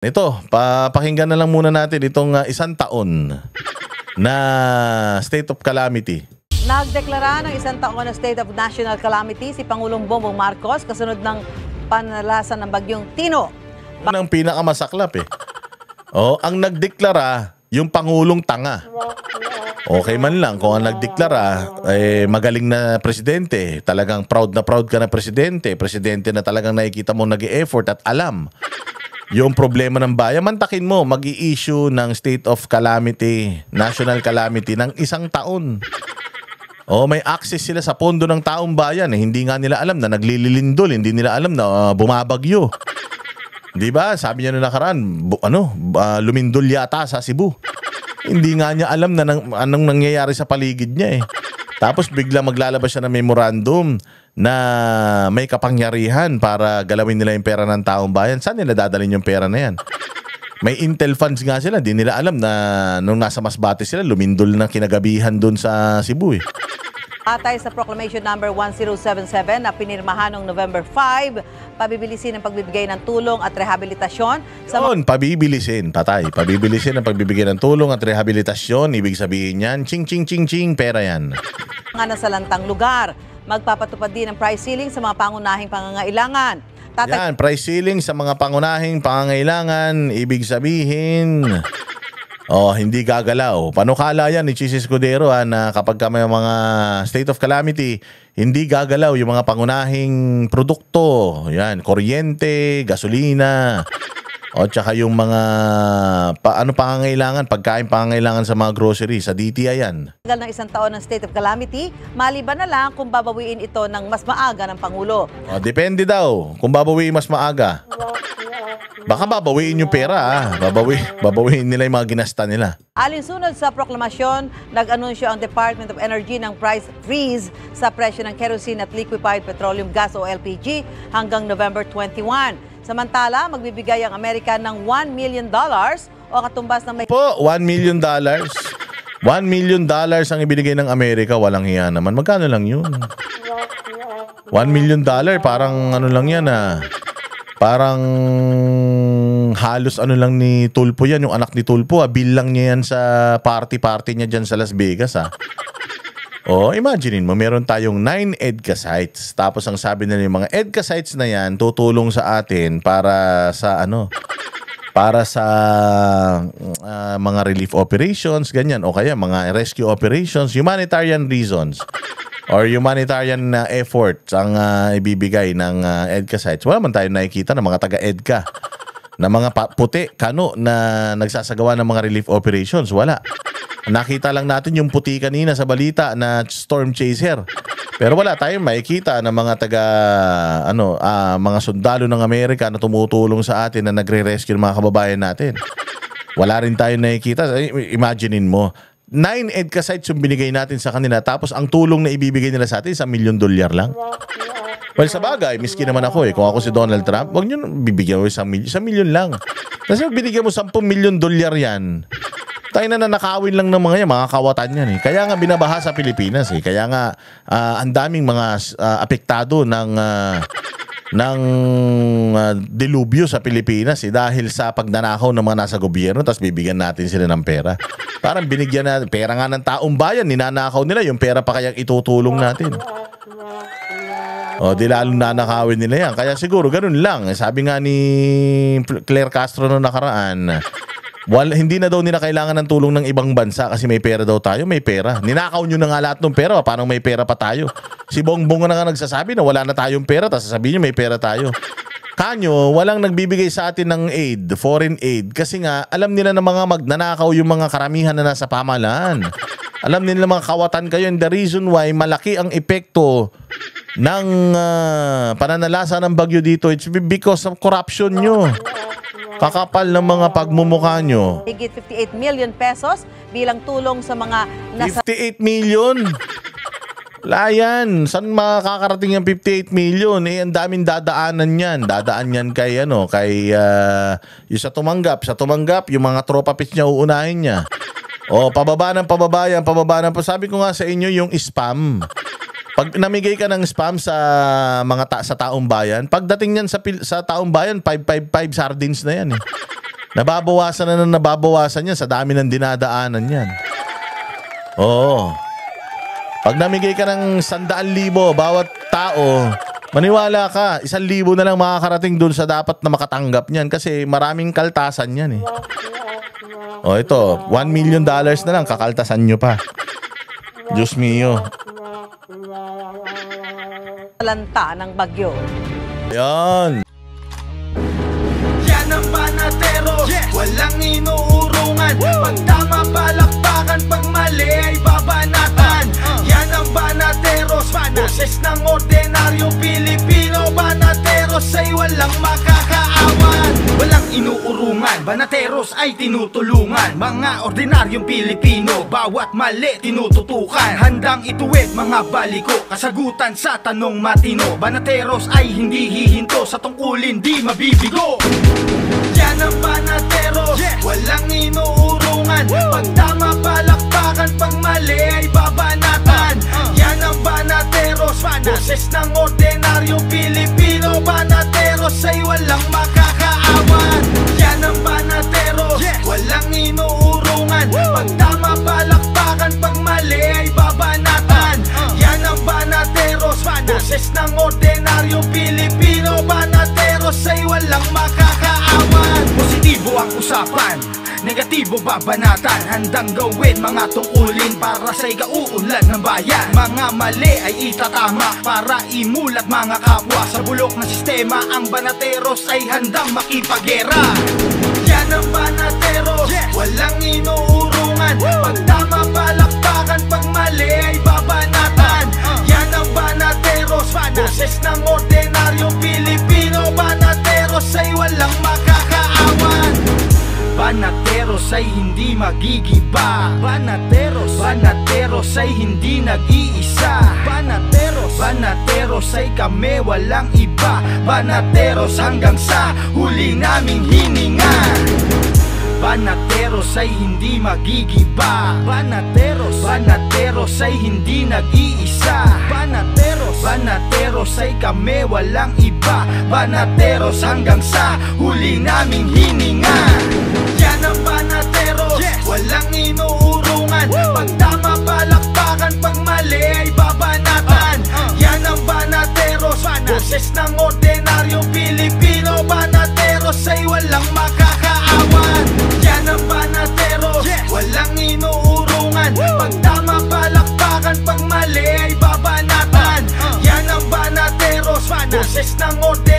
Ito, papakinggan na lang muna natin itong isang taon na state of calamity. Nagdeklara ng isang taon na state of national calamity si Pangulong Bongbong Marcos kasunod ng panalasan ng bagyong Tino. Ang pinakamasaklap ang nagdeklara yung Pangulong tanga. Okay man lang kung ang nagdeklara magaling na presidente, talagang proud ka na presidente na talagang nakikita mo nag-e-effort at alam yung problema ng bayan, mantakin mo, mag-i-issue ng state of calamity, national calamity ng isang taon. May access sila sa pondo ng taong bayan. Hindi nga nila alam na naglililindol, hindi nila alam na bumabagyo. Di ba? Sabi niya noong nakaraan, lumindol yata sa Cebu. Hindi nga niya alam na anong nangyayari sa paligid niya Tapos bigla maglalabas siya ng memorandum na may kapangyarihan para galawin nila yung pera ng taong bayan. Saan nila dadalhin yung pera na yan? May intel funds nga sila. Di nila alam na nung nasa Masbate sila, lumindol na kinagabihan dun sa Cebu Atay sa Proclamation number 1077 na pinirmahan noong November 5, pabibilisin ang pagbibigay ng tulong at rehabilitasyon sa pabibilisin ang pagbibigay ng tulong at rehabilitasyon. Ibig sabihin yan, ching ching ching ching, pera yan. Mga nasalantang lugar. Magpapatupad din ng price ceiling sa mga pangunahing pangangailangan. Yan, price ceiling sa mga pangunahing pangangailangan. Ibig sabihin, hindi gagalaw. Panukala yan ni Chis Escudero na kapag may mga state of calamity, hindi gagalaw yung mga pangunahing produkto. Yan, kuryente, gasolina, tsaka yung mga pangangailangan, pagkain pangangailangan sa mga grocery, sa DTI yan. Tagal ng isang taon ng state of calamity, maliban na lang kung babawiin ito ng mas maaga ng Pangulo. Depende daw kung babawiin mas maaga. Baka babawiin yung pera babawiin nila yung mga ginasta nila. Alinsunod sa proklamasyon, nag-anunsyo ang Department of Energy ng price freeze sa presyo ng kerosene at liquefied petroleum gas o LPG hanggang November 21. Samantala, magbibigay ang Amerika ng $1 million o katumbas ng may... $1 million? $1 million ang ibinigay ng Amerika, walang hiya naman. Magkano lang yun? $1 million, parang ano lang yan Parang halos lang ni Tulpo yan, yung anak ni Tulpo bill lang niya yan sa party niya dyan sa Las Vegas imaginein mo, meron tayong 9 EDCA sites. Tapos ang sabi nila yung mga EDCA sites na yan tutulong sa atin para sa mga relief operations, ganyan, o kaya mga rescue operations, humanitarian reasons or humanitarian efforts ang ibibigay ng EDCA sites. Wala man tayo nakikita ng mga taga-EDCA na mga puti, kano na nagsasagawa ng mga relief operations. Wala. Nakita lang natin yung puti kanina sa balita na storm chaser. Pero wala tayong makikita ng mga mga sundalo ng Amerika na tumutulong sa atin na nagre-rescue ng mga kababayan natin. Wala rin tayong nakikita. Imaginein mo, 9 EDCA sites yung binigay natin sa kanila, tapos ang tulong na ibibigay nila sa atin $1 million lang. Well, sa bagay, miski naman ako kung ako si Donald Trump, wag nyo bibigyan mo $1 million lang. Kasi binigyan mo $10 million yan, tayo na nanakawin lang ng mga yan, mga kawatan yan Kaya nga binabaha sa Pilipinas Kaya nga ang daming mga apektado ng dilubyo sa Pilipinas dahil sa pagnanakaw ng mga nasa gobyerno, tapos bibigyan natin sila ng pera. Parang binigyan natin pera nga ng taong bayan, ninanakaw nila yung pera pa kayang itutulong natin. Di lalong nanakawin nila yan. Kaya siguro ganun lang. Sabi nga ni Claire Castro noong nakaraan, hindi na daw nila kailangan ng tulong ng ibang bansa kasi may pera daw tayo, may pera. Ninakaw nyo na nga lahat ng pera, paano may pera pa tayo? Si Bongbong na nga nagsasabi na wala na tayong pera, tapos sasabihin nyo may pera tayo. Kanyo, walang nagbibigay sa atin ng aid, foreign aid, kasi nga alam nila na mga magnanakaw yung mga karamihan na nasa pamahalaan. Alam nila mga kawatan kayo, and the reason why malaki ang epekto ng pananalasa ng bagyo dito, it's because of corruption nyo. Kakapal ng mga pagmumukha nyo. Higit 58 million pesos bilang tulong sa mga 58 million? Wala yan. Saan makakarating yung 58 million? Ang daming dadaanan yan. Dadaan yan kay yung sa tumanggap. Sa tumanggap, yung mga tropa pits niya uunahin niya. Pababa ng pababa yan, pababa ng... Sabi ko nga sa inyo, yung spam. Pag namigay ka ng spam sa mga sa taong bayan, pagdating niyan sa taong bayan, 555 sardines na yan Nababawasan na nababawasan yan sa dami ng dinadaanan yan. Oo. Pag namigay ka ng 100,000 bawat tao, maniwala ka, 1,000 na lang makakarating dun sa dapat na makatanggap niyan kasi maraming kaltasan yan eh. O ito, $1 million na lang, kakaltasan nyo pa. Diyos mio. Lanta ng bagyo. Yan. Yan ang Banatero, walang inuurungan. Pag tama palakpakan, pag mali ay babanatan. Yan ang Banateros, boses ng ordinaryong Pilipino. Banateros ay walang makakaawan. Walang inuurungan, Banateros ay tinutulungan. Mga ordinaryong Pilipino, bawat mali tinututukan. Handang ituwid mga baliko, kasagutan sa tanong matino. Banateros ay hindi hihinto, sa tungkulin di mabibigo. Yan ang Banatero, walang inuurungan. Pag tama palakpakan, pag mali ay babanatan. Yan ang Banateros, boses ng ordinaryong Pilipino. Banateros ay walang makakaawan. Yan ang Banatero, walang inuurungan. Pag tama palakpakan, pag mali ay babanatan. Yan ang Banateros, boses ng ordinaryong Pilipino. Banateros ay walang makakaawan. Positibo ang usapan, negatibo babanatan. Handang gawin mga tungkulin para sa ikauunlad ng bayan. Mga mali ay itatama para imulat mga kapwa. Sa bulok na sistema, ang Banateros ay handang makipagera. Yan ang Banateros, walang inuurungan. Pag tama palakpakan, pag mali ay babanatan. Yan ang Banateros, boses ng ordinaryong Pilipino. Banateros ay walang makakaawan. Banateros ay hindi magigiba. Banateros ay hindi nag-iisa. Banateros ay kami, walang iba. Banateros hanggang sa huli naming hininga. Banateros ay hindi magigiba. Banateros ay hindi nag-iisa. Banateros ay kami, walang iba. Banateros hanggang sa huli naming hininga. Yan ang Banateros, walang inuurungan. Pag tama palakpakan, pag mali ay babanatan. Yan ang Banateros, boses ng ordinaryong Pilipino. Banateros ay walang makakaawan. Yan ang Banateros, walang inuurungan. Pag tama palakpakan, pag mali ay babanatan. Yan ang Banateros, boses ng ordinaryong